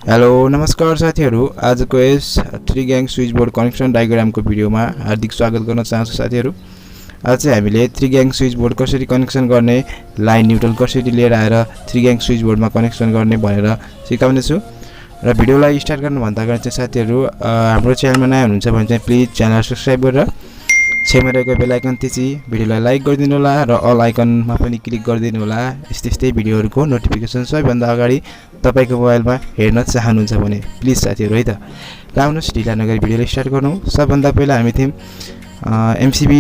Hello नमस्कार साथीहरु, आजको यस 3 ग्याङ स्विच बोर्ड कनेक्सन डायग्रामको भिडियोमा हार्दिक स्वागत गर्न चाहन्छु साथीहरु। आज चाहिँ हामीले 3 ग्याङ स्विच बोर्ड कसरी कनेक्सन गर्ने, लाइन न्युट्रल कसरी लिएर आएर 3 ग्याङ स्विच बोर्डमा कनेक्सन गर्ने भनेर सिकाउने छु। र भिडियोलाई स्टार्ट गर्न भन्दा अगाडि चाहिँ साथीहरु, हाम्रो च्यानलमा नयाँ हुनुहुन्छ भने चाहिँ प्लिज च्यानल सब्स्क्राइब गरेर छेउमा रहेको बेल आइकन थिची भिडियोलाई लाइक गरिदिनु होला र अल आइकनमा पनि क्लिक गरिदिनु होला। यस्तै भिडियोहरुको नोटिफिकेसन सबैभन्दा अगाडि तपाईको मोबाइलमा हेर्न चाहनुहुन्छ भने प्लिज साथीहरु है त लाउनुस्, ढिला नगरी भिडियोलाई स्टार्ट गरौँ। सबभन्दा पहिला हामी थियौं MCB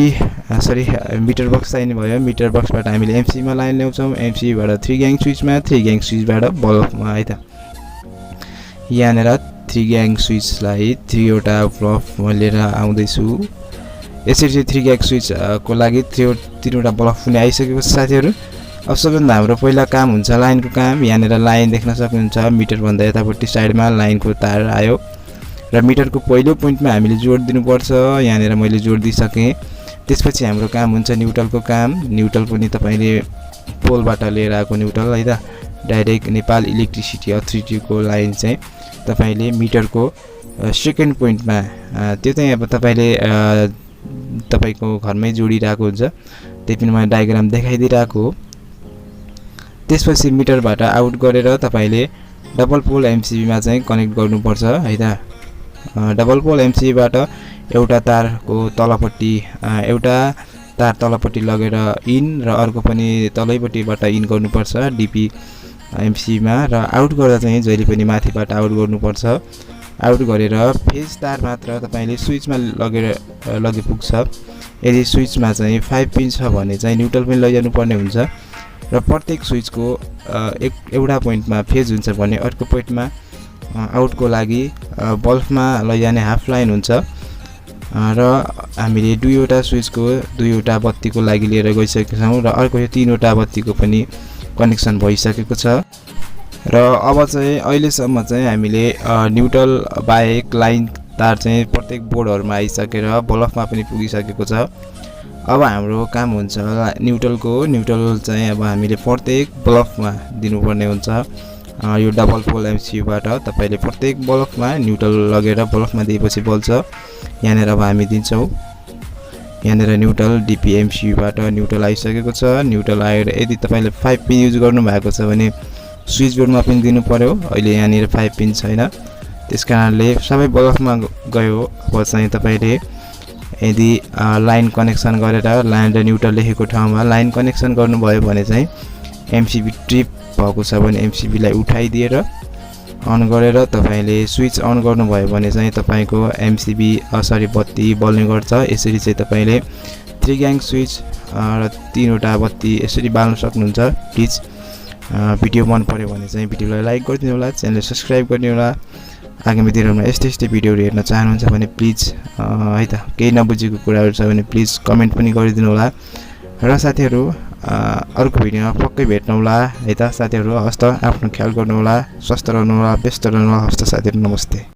मिटर बक्स चाहिने भयो। मिटर बक्सबाट हामीले MCB मा लाइन ल्याउँछौं, MCB बाट 3 ग्याङ स्विचमा, 3 ग्याङ स्विचबाट बल्बमा है त। यहाँनेर 3 ग्याङ स्विचलाई 3 वटा बल्बमा लिएर आउँदै छु। यसरी चाहिँ 3 ग्याङ स्विच को लागि 3 वटा बल्ब पनि आइसकेको छ साथीहरु। अब सबभन्दा हाम्रो पहिला काम हुन्छ लाइनको काम। यहाँनेर लाइन देख्न सक्नुहुन्छ, मिटर भन्दा यतापट्टि साइडमा लाइनको तार आयो र मिटरको पहिलो पोइन्टमा हामीले जोड दिनुपर्छ। यहाँनेर मैले जोड दिइसके। त्यसपछि हाम्रो काम हुन्छ न्युट्रलको काम। न्युट्रल पनि तपाईले पोलबाट लिएर आएको न्युट्रल है त, डाइरेक्ट नेपाल इलेक्ट्रिसिटी अथोरिटी को लाइन चाहिँ तपाईले मिटरको सेकेन्ड पोइन्टमा, त्यो चाहिँ अब तपाईले तपाईको घरमै जोडिराको हुन्छ, त्यही पनि मैले डायग्राम देखाइदिइराको हो। त्यसपछि मिटरबाट आउट गरेर तपाईले डबल पोल MCB मा चाहिँ कनेक्ट गर्नुपर्छ है त। डबल पोल MCB बाट एउटा तारको तलपट्टि एउटा तार तलपट्टि लगेर इन र अर्को पनि तलैपट्टिबाट इन गर्नुपर्छ DP MCB मा, र आउट गर्दा चाहिँ जहिले पनि माथिबाट आउट गर्नुपर्छ। आउट गरेर फेज तार मात्र तपाईले स्विचमा लगे पुग्छ। यदि स्विचमा चाहिँ 5 पिन छ भने चाहिँ न्युट्रल पनि लैजानु पर्ने हुन्छ र प्रत्येक स्विचको एउटा पोइन्टमा फेज हुन्छ भने अर्को पोइन्टमा आउटको लागि बल्बमा लैजाने हाफ लाइन हुन्छ। र हामीले दुईवटा स्विचको दुईवटा बत्तीको लागि लिएर गइसकेका छौं र अर्को यो 3 वटा बत्तीको पनि कनेक्सन भइसकेको छ। र अब चाहिँ अहिलेसम्म चाहिँ हामीले न्युट्रल बाहेक लाइन तार चाहिँ प्रत्येक बोर्डहरुमा आइसकेर बल्बमा पनि पुगिसकेको छ। अब हाम्रो काम हुन्छ न्युट्रलको। न्युट्रल चाहिँ अब हामीले प्रत्येक बल्बमा दिनुपर्ने हुन्छ। यो डबल पोल MCB बाट तपाईले प्रत्येक बल्बमा न्युट्रल लगेर बल्बमा दिएपछि बल्छ। यहाँनेर अब हामी दिन्छौं। यहाँनेर न्युट्रल DP MCB बाट न्युट्रल आइसकेको छ। न्युट्रल आएर यदि तपाईले 5 पिन युज गर्नु भएको छ भने स्विच बोर्डमा पनि दिनु पर्यो। अहिले यहाँनेर 5 पिन छैन, त्यसकारणले सबै बल्बमा गयो। अब चाहिँ तपाईले यदि लाइन कनेक्सन गरेर लाइन र न्युट्रल लेखेको ठाउँमा लाइन कनेक्सन गर्नुभयो भने चाहिँ MCB ट्रिप भएको छ भने MCB लाई उठाइदिएर अन गरेर तपाईले स्विच अन गर्नुभयो भने चाहिँ तपाईको MCB बत्ती बल्ने गर्छ। यसरी चाहिँ तपाईले 3 ग्याङ स्विच र 3 वटा बत्ती यसरी बाल्न सक्नुहुन्छ। प्लिज भिडियो मन पर्यो भने चाहिँ भिडियोलाई लाइक गरिदिनु होला, च्यानल सब्स्क्राइब गर्नु होला। आगामी दिनहरुमा यस्तै भिडियोहरु हेर्न चाहनुहुन्छ भने प्लिज है त केही नबुझेको कुराहरु छ भने प्लिज कमेन्ट पनि गरिदिनु होला। र साथीहरु अर्को भिडियोमा पक्कै भेट्नु होला है त। साथीहरु हस्त आफ्नो ख्याल गर्नु होला, स्वस्थ रहनु होला, व्यस्त रहनु होला। हस्त साथीहरु, नमस्ते।